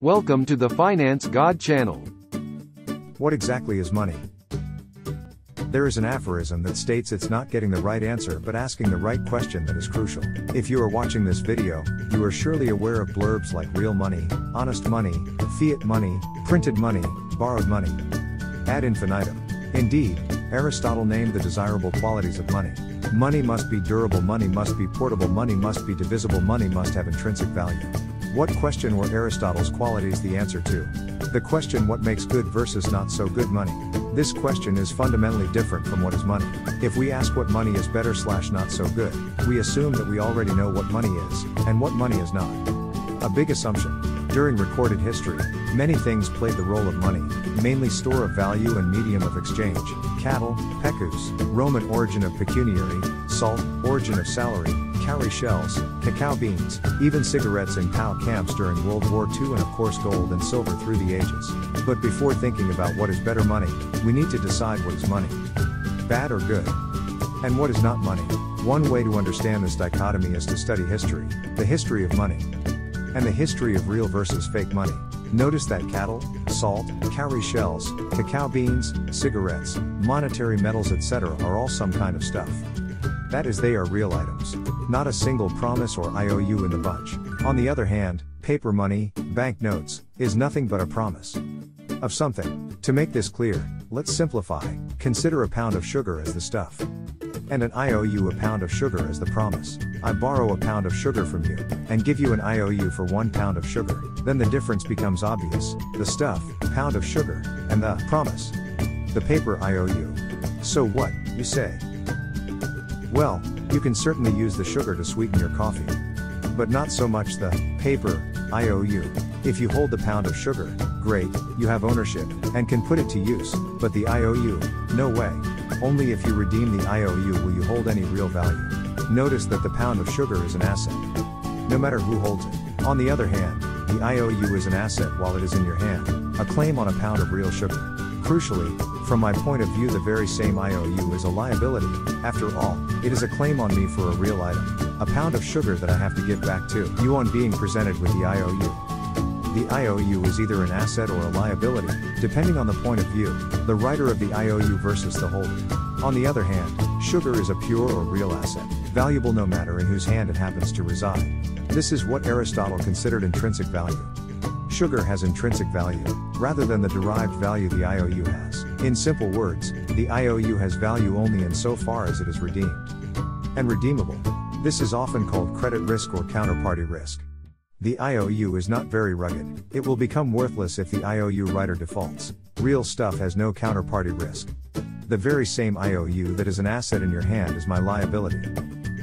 Welcome to the Finance God channel. What exactly is money? There is an aphorism that states it's not getting the right answer but asking the right question that is crucial. If you are watching this video, you are surely aware of blurbs like real money, honest money, fiat money, printed money, borrowed money. Ad infinitum. Indeed, Aristotle named the desirable qualities of money. Money must be durable, money must be portable, money must be divisible, money must have intrinsic value. What question were Aristotle's qualities the answer to? The question what makes good versus not so good money. This question is fundamentally different from what is money. If we ask what money is better / not so good, we assume that we already know what money is, and what money is not. A big assumption. During recorded history, many things played the role of money, mainly store of value and medium of exchange: cattle, pecus, Roman origin of pecuniary, salt, origin of salary, cowrie shells, cacao beans, even cigarettes in POW camps during World War II, and of course gold and silver through the ages. But before thinking about what is better money, we need to decide what is money. Bad or good? And what is not money? One way to understand this dichotomy is to study history, the history of money, and the history of real versus fake money. Notice that cattle, salt, cowrie shells, cacao beans, cigarettes, monetary metals, etc. are all some kind of stuff. That is, they are real items. Not a single promise or IOU in the bunch. On the other hand, paper money, banknotes, is nothing but a promise of something. To make this clear, let's simplify. Consider a pound of sugar as the stuff, and an IOU, a pound of sugar, as the promise. I borrow a pound of sugar from you, and give you an IOU for 1 pound of sugar. Then the difference becomes obvious. The stuff, pound of sugar, and the promise, the paper IOU. So what, you say? Well, you can certainly use the sugar to sweeten your coffee, but not so much the paper IOU. If you hold the pound of sugar, great, you have ownership, and can put it to use, but the IOU, no way. Only if you redeem the IOU will you hold any real value. Notice that the pound of sugar is an asset, no matter who holds it. On the other hand, the IOU is an asset while it is in your hand, a claim on a pound of real sugar. Crucially, from my point of view, the very same IOU is a liability. After all, it is a claim on me for a real item, a pound of sugar that I have to give back to you on being presented with the IOU. The IOU is either an asset or a liability, depending on the point of view, the writer of the IOU versus the holder. On the other hand, sugar is a pure or real asset, valuable no matter in whose hand it happens to reside. This is what Aristotle considered intrinsic value. Sugar has intrinsic value, rather than the derived value the IOU has. In simple words, the IOU has value only insofar as it is redeemed and redeemable. This is often called credit risk or counterparty risk. The IOU is not very rugged. It will become worthless if the IOU writer defaults. Real stuff has no counterparty risk. The very same IOU that is an asset in your hand is my liability.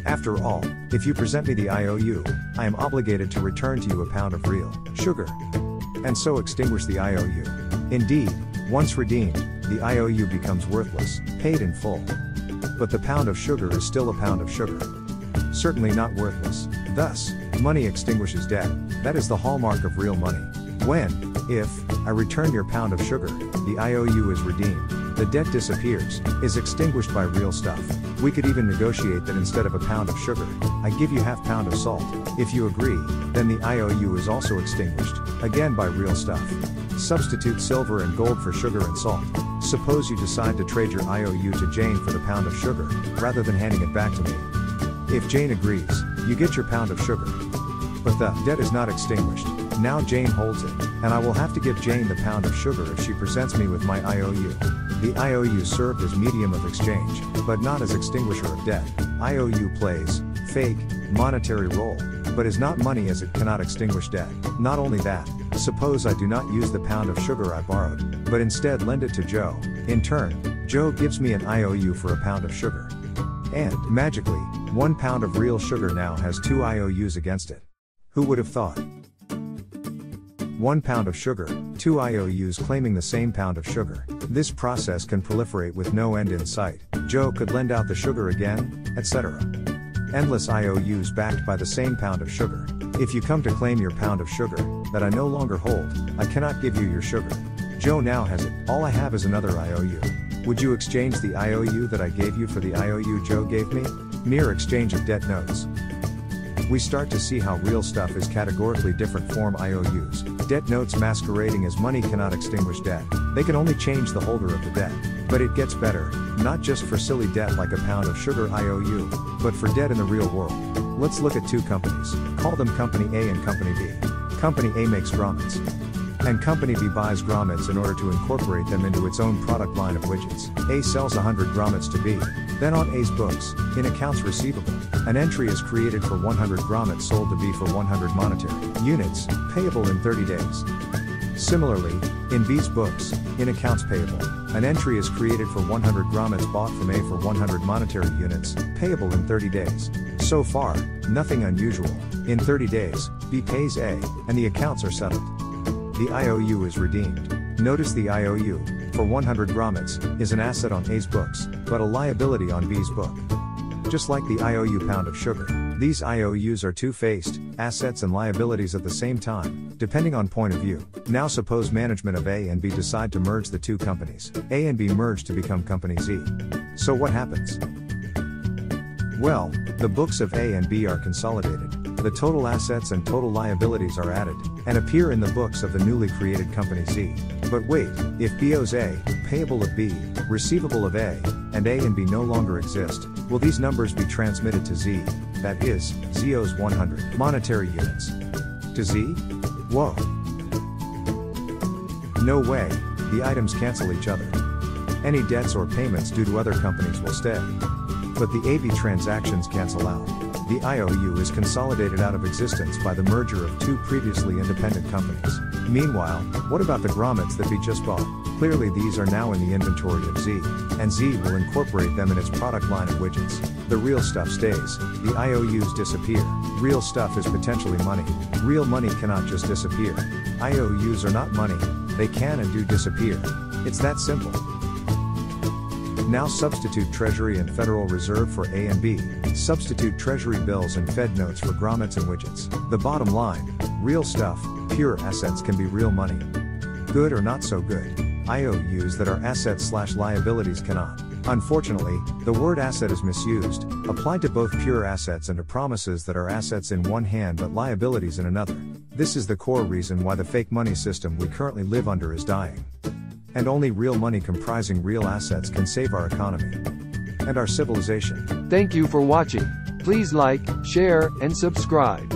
After all, if you present me the IOU, I am obligated to return to you a pound of real sugar, and so extinguish the IOU. Indeed, once redeemed, the IOU becomes worthless, paid in full. But the pound of sugar is still a pound of sugar, certainly not worthless. Thus, money extinguishes debt. That is the hallmark of real money. When, if, I return your pound of sugar, the IOU is redeemed, the debt disappears, is extinguished by real stuff. We could even negotiate that instead of a pound of sugar, I give you half pound of salt. If you agree, then the IOU is also extinguished, again by real stuff. Substitute silver and gold for sugar and salt. Suppose you decide to trade your IOU to Jane for the pound of sugar, rather than handing it back to me. If Jane agrees, you get your pound of sugar. But the debt is not extinguished. Now Jane holds it, and I will have to give Jane the pound of sugar if she presents me with my IOU. The IOU served as medium of exchange, but not as extinguisher of debt. IOU plays, fake, monetary role, but is not money as it cannot extinguish debt. Not only that, suppose I do not use the pound of sugar I borrowed, but instead lend it to Joe. In turn, Joe gives me an IOU for a pound of sugar. And, magically, 1 pound of real sugar now has 2 IOUs against it. Who would have thought? 1 pound of sugar, 2 IOUs claiming the same pound of sugar. This process can proliferate with no end in sight. Joe could lend out the sugar again, etc. Endless IOUs backed by the same pound of sugar. If you come to claim your pound of sugar, that I no longer hold, I cannot give you your sugar. Joe now has it. All I have is another IOU. Would you exchange the IOU that I gave you for the IOU Joe gave me? Mere exchange of debt notes. we start to see how real stuff is categorically different from IOUs. Debt notes masquerading as money cannot extinguish debt. They can only change the holder of the debt. But it gets better, not just for silly debt like a pound of sugar IOU, but for debt in the real world. Let's look at two companies. Call them Company A and Company B. Company A makes grommets, and Company B buys grommets in order to incorporate them into its own product line of widgets. A sells 100 grommets to B. Then on A's books, in accounts receivable, an entry is created for 100 grommets sold to B for 100 monetary units, payable in 30 days. Similarly, in B's books, in accounts payable, an entry is created for 100 grommets bought from A for 100 monetary units, payable in 30 days. So far, nothing unusual. In 30 days, B pays A, and the accounts are settled. The IOU is redeemed. Notice the IOU, for 100 grommets, is an asset on A's books, but a liability on B's book. Just like the IOU pound of sugar, these IOUs are two-faced, assets and liabilities at the same time, depending on point of view. Now suppose management of A and B decide to merge the two companies. A and B merge to become Company Z. So what happens? Well, the books of A and B are consolidated. The total assets and total liabilities are added, and appear in the books of the newly created Company Z. But wait, if B owes A, payable of B, receivable of A, and A and B no longer exist, will these numbers be transmitted to Z? That is, Z owes 100 monetary units to Z? Whoa. No way, the items cancel each other. Any debts or payments due to other companies will stay. But the AB transactions cancel out. The IOU is consolidated out of existence by the merger of two previously independent companies. Meanwhile, what about the grommets that B just bought? Clearly these are now in the inventory of Z, and Z will incorporate them in its product line of widgets. The real stuff stays, the IOUs disappear. Real stuff is potentially money. Real money cannot just disappear. IOUs are not money, they can and do disappear. It's that simple. Now substitute Treasury and Federal Reserve for A and B. Substitute Treasury bills and Fed notes for grommets and widgets. The bottom line, real stuff, pure assets can be real money. Good or not so good. IOUs that are assets/liabilities cannot. Unfortunately, the word asset is misused, applied to both pure assets and to promises that are assets in one hand but liabilities in another. This is the core reason why the fake money system we currently live under is dying. And only real money comprising real assets can save our economy and our civilization. Thank you for watching. Please like, share, and subscribe.